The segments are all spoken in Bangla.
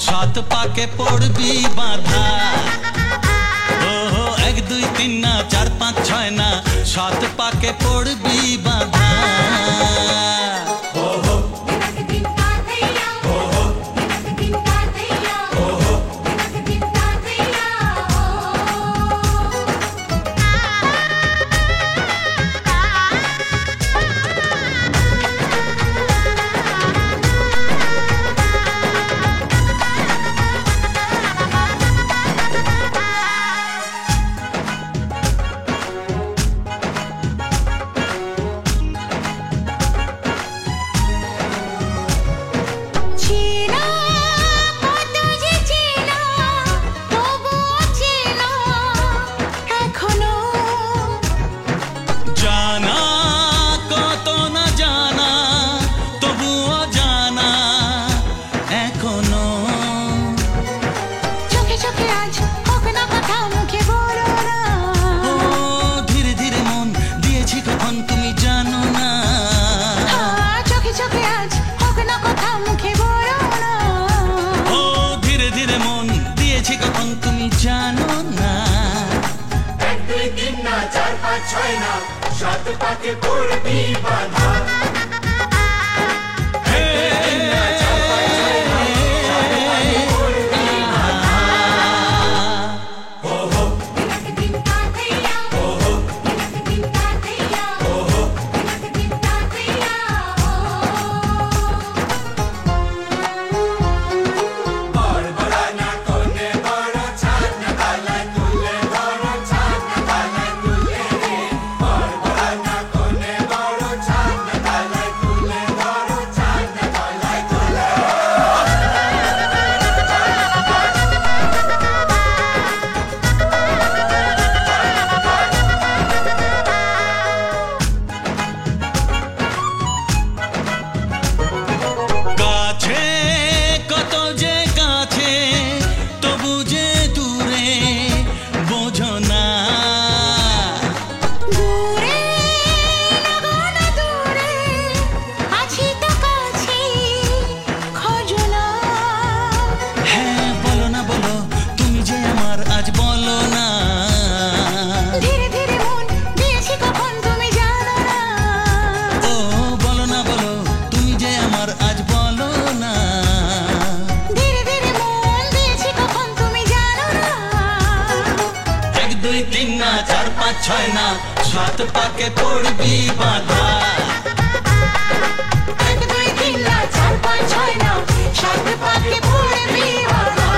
সাত পাকে পড়বি বাঁধা। এক দুই তিন না চার পাঁচ ছয় না, সাত পাকে পড়বি বাঁধা। সাত পাকে পড়বি বাঁধা। ছয় না সাত পাকে পড়বি বাঁধা। এক দুই তিন না চার পাঁচ ছয় না, সাত পাকে পড়বি বাঁধা।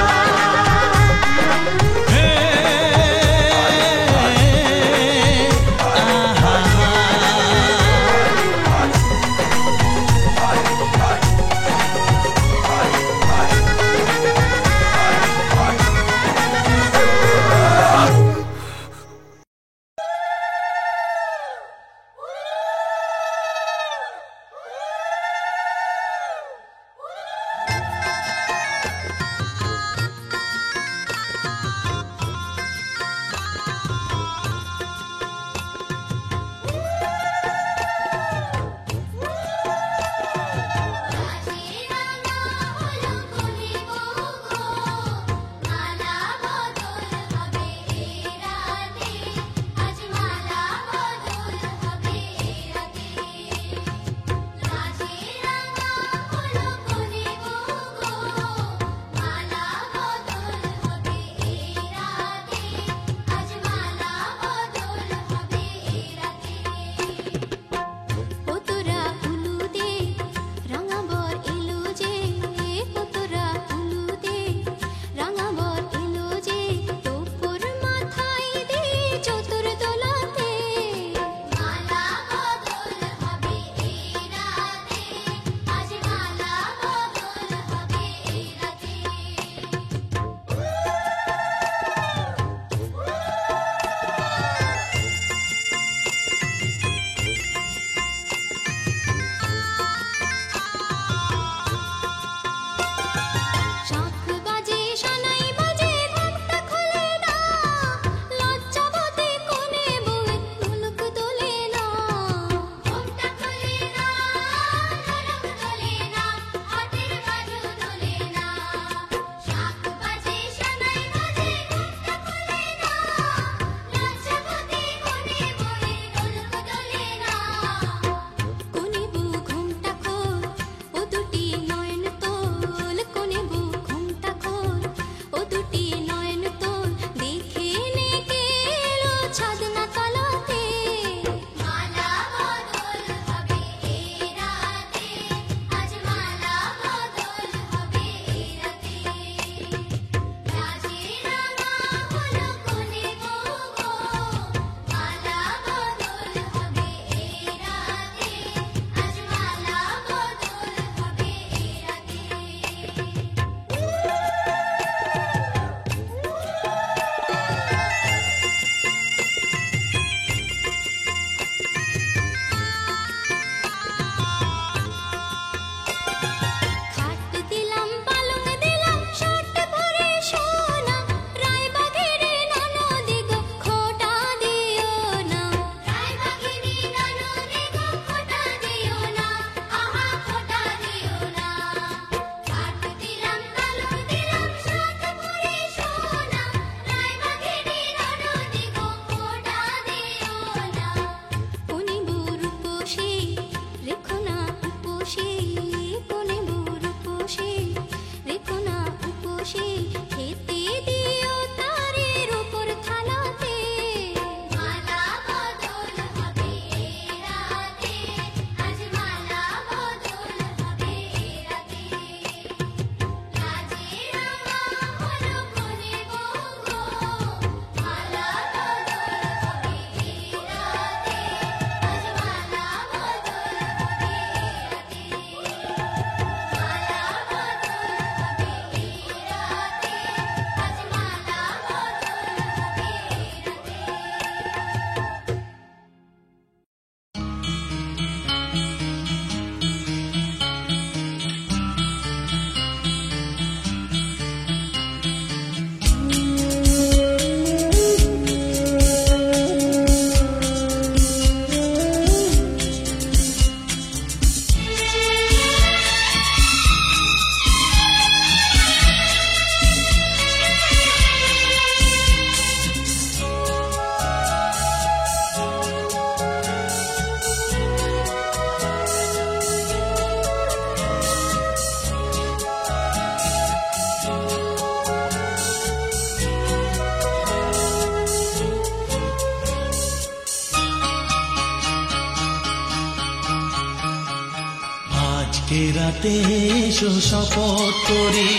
আজকে রাতে এসো শপথ করি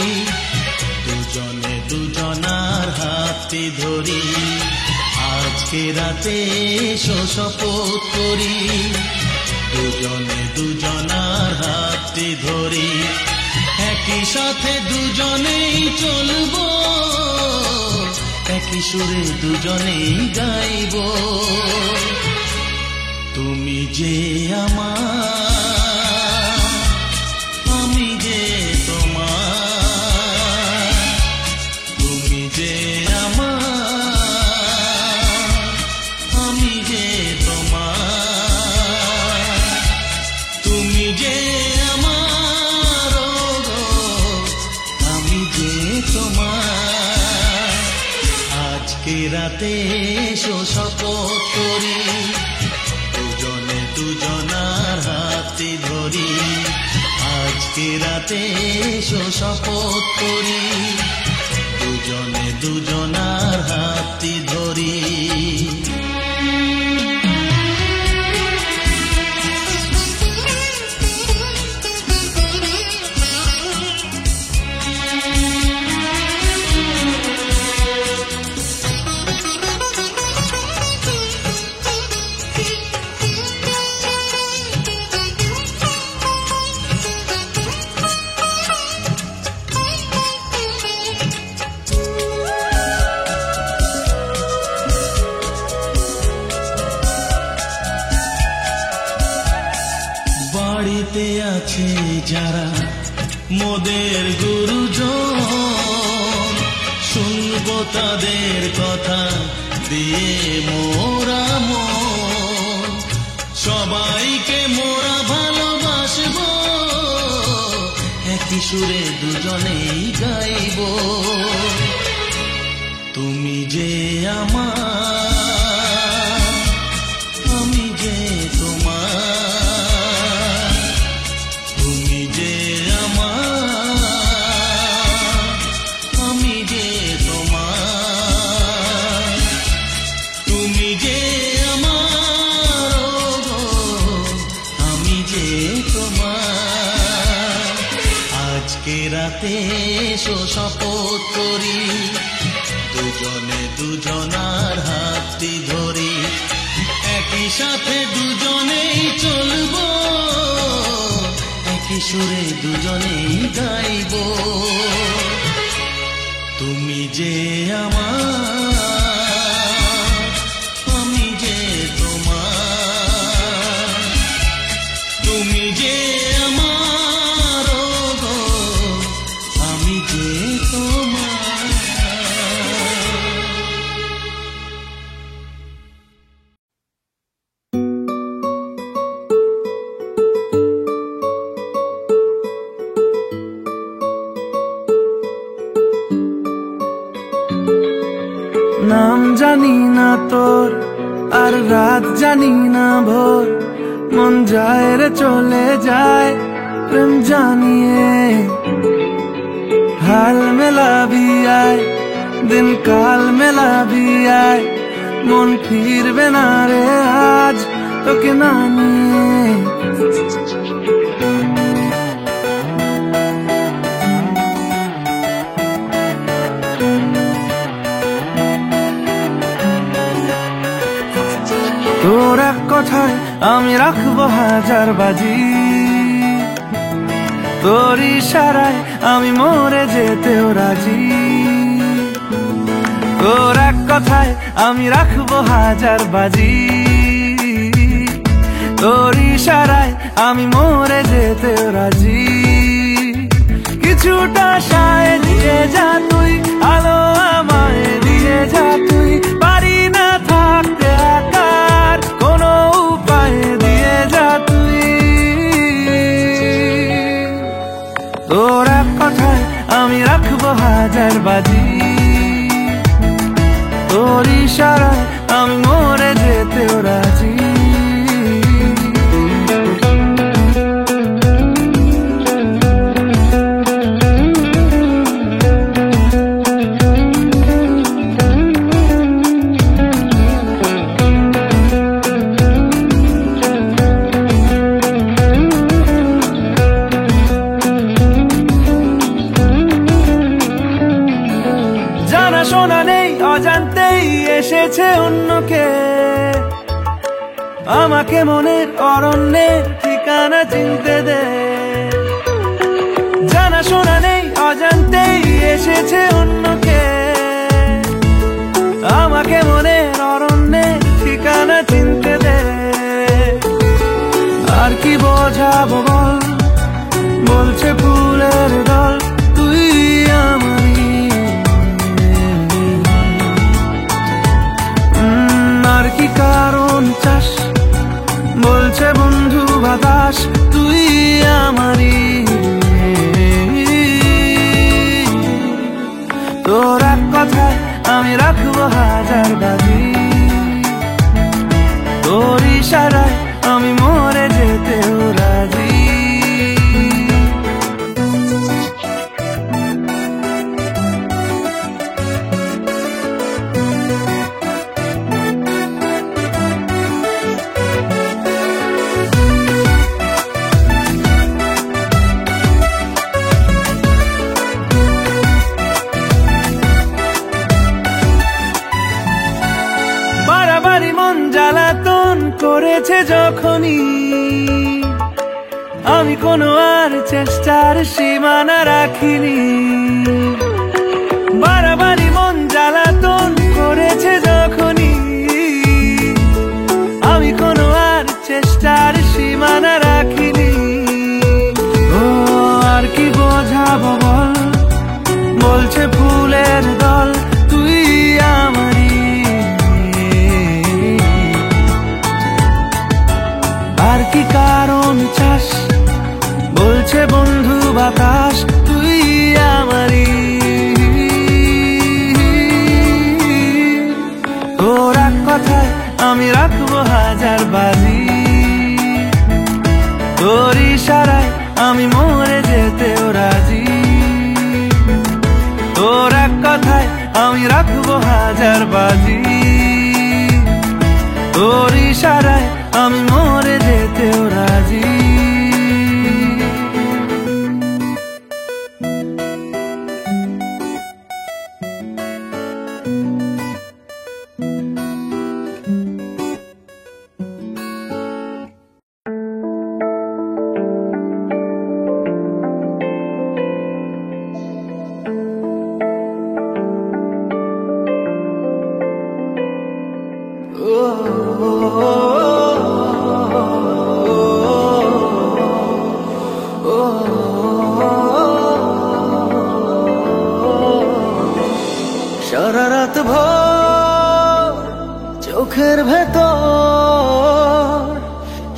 দুজনে দুজনার হাতে ধরি আজকে রাতে এসো শপথ করি দুজনে দুজনার হাতে ধরি একই সাথে দুজনেই চলবো একই সুরে দুজনেই গাইব তুমি যে আমার আমি যে তোমার তুমি যে আমার আমি যে তোমার তুমি যে আমার আমি যে তোমার আজকে রাতে এসো শপথ করি দুজনে দুজনার হাতে ধরি আজকে রাতে এসো শপথ করি দুজনে দুজনার হাতে ধরি বাড়িতে আছে যারা মোদের গুরুজন শুনবো তাদের কথা দিয়ে মোরা মন সবাইকে মোরা ভালোবাসবো একই সুরে দুজনেই গাইব তুমি যে আমার আমি যে তোমার তুমি যে আমার আমি যে তোমার তুমি যে আমার আমি যে তোমার আজকে রাতে এসো শপথ করি দুজনে দুজনার হাতটি ধরি একই সাথে দুজনেই চলবো একই সুরে দুজনেই গাইব তুমি যে আমার আমি যে তোমার তুমি যে আমার আমি যে তোমার নাম জানি না তোর আর রাত জানি না ভোর মন যায় রে চলে যায় প্রেম জানিয়ে হাল মেলাবি আয় দিন কাল মেলাবি আয় মন ফিরবে না রে আজ তোকে না নিয়ে তোর এক কথায় আমি রাখবো হাজার বাজি তোর ইশারায় আমি মরে যেতেও রাজি তোর এক কথায় আমি রাখবো হাজার বাজি তোর ইশারায় আমি মরে যেতেও রাজি কিছুটা সায় দিয়ে যা তুই আলো আমায় দিয়ে যা তুই পারি না থাকতে একার কোনো উপায় দিয়ে যা তুই তোর এক কথায় আমি রাখবো হাজার বাজি তোর ইশারায় আমি মরে যেতেও রাজি অজান্তেই এসেছে অন্যকে, আমাকে মনের অরণ্যের ঠিকানা চিনতে দে। জানা শোনা নেই অজান্তেই এসেছে অন্যকে, আমাকে মনের অরণ্যের ঠিকানা চিনতে দে। আর কি বোঝাবো বল, বলছে ফুলের দল তুই আমারই। আর কি কারণ চাস, বলছে বন্ধু বাতাস তুই আমারই। তোর এক কথায় আমি রাখবো হাজার বাজি, তোর ইশারায় আমি মরে যেতেও রাজি। বাড়াবাড়ি মন জ্বালাতন করেছে যখনই, আমি কোনো আর চেষ্টার সীমানা রাখিনি। বাড়াবাড়ি মন জ্বালাতন করেছে যখনই, আমি কোনো আর চেষ্টার সীমানা রাখিনি। ও আর কি বোঝাবো বল, বলছে ফুলের দল তুই আমারই। আর কি কারণ চাস, বলছে বন্ধু বাতাস তুই আমারই। তোর এক কথায় আমি রাখবো হাজার বাজি, তোর ইশারায় আমি মরে যেতেও রাজি। তোর এক কথায় আমি রাখবো হাজার বাজি, তোর ইশারায় আমি মরে যেতেও রাজি। সারা রাত ভর চোখের ভেতর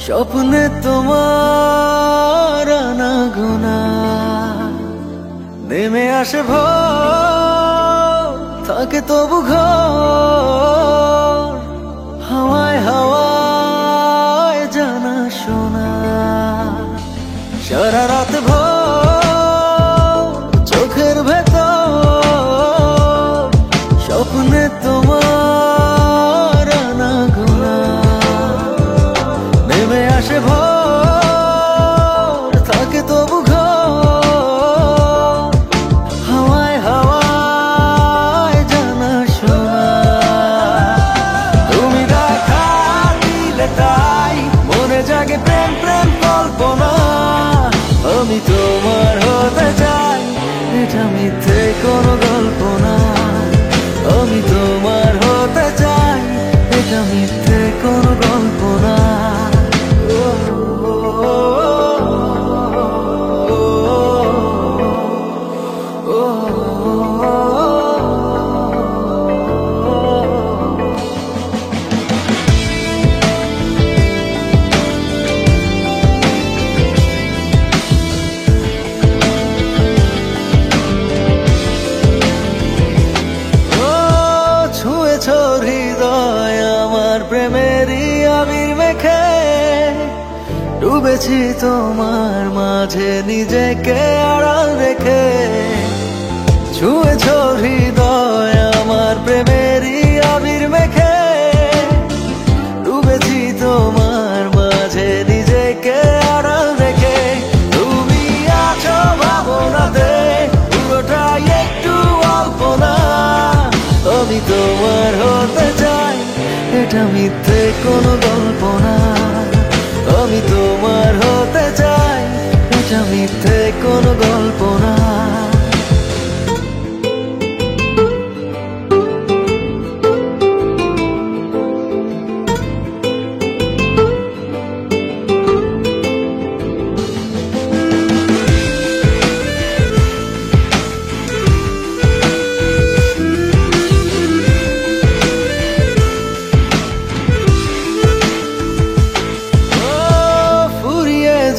স্বপ্নে তোমার আনাগোনা, নেমে আসে ভোর থাকে তবু ঘর, হাওয়ায় হাওয়ায় জানা শোনা। সারা রাত ভর চোখের ভেতর স্বপ্নে তোমার আনাগোনা, নেমে আসে ভোর থাকে তবু ঘর, হাওয়ায় হাওয়ায় জানা শোনা। তুমি দেখা দিলে তাই মনে জাগে প্রেম প্রেম কল্পনা, আমি তোমার হতে চাই এটা মিথ্যে কোনো গল্প না। আমি তোমার হতে চাই এটা মিথ্যে কোনো গল্প না। হৃদয় আমার প্রেমেরই আবির মেখে, ডুবেছি তোমার মাঝে নিজেকে আড়াল রেখে। ছুঁয়েছ হৃদয় আমার প্রেমেরই আবির মেখে, ডুবেছি তোমার মাঝে নিজেকে আড়াল রেখে। তুমি আছো ভাবনাতে পুরোটাই একটু অল্প না, আমি তোমার হতে চাই, এটা মিথ্যে কোনো গল্প না। আমি তোমার হতে চাই, এটা মিথ্যে কোনো গল্প না।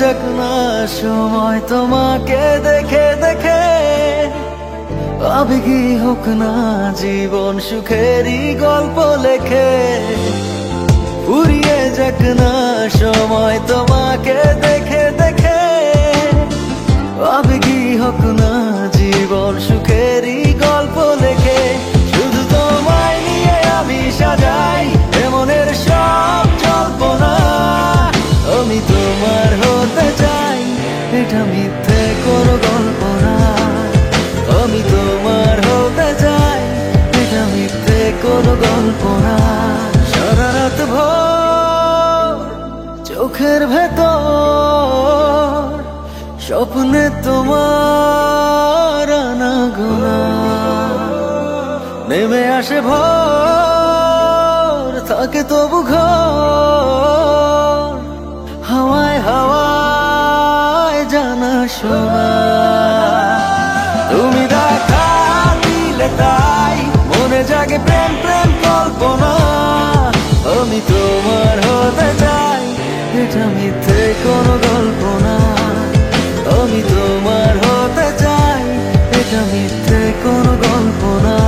যাক না সময় তোমাকে দেখে দেখে, আবেগী হোক না জীবন সুখেরই গল্প লেখে। ফুরিয়ে যাক না সময় তোমাকে দেখে দেখে, আবেগী হোক না জীবন সুখেরই গল্প লেখে। শুধু তোমায় নিয়ে আমি সাজাই এমনের সব জল্পনা। আমি তোমার হতে চাই, এটা মিথ্যে কোনো গল্প না। আমি তোমার হতে চাই, এটা মিথ্যে কোনো গল্প না। সারা রাত ভোর চোখের ভেতর স্বপ্নে তোমার আনাগোনা, নেমে আসে ভোর থাকে তবু ঘর, হাওয়ায় হাওয়ায় জানা শোনা। তুমি দেখা দিলে তাই মনে জাগে প্রেম প্রেম কল্পনা। আমি তোমার হতে চাই, এটা মিথ্যে কোনো গল্প না। আমি তোমার হতে চাই, এটা মিথ্যে কোনো গল্প না।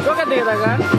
চোখের দিকে তাকান।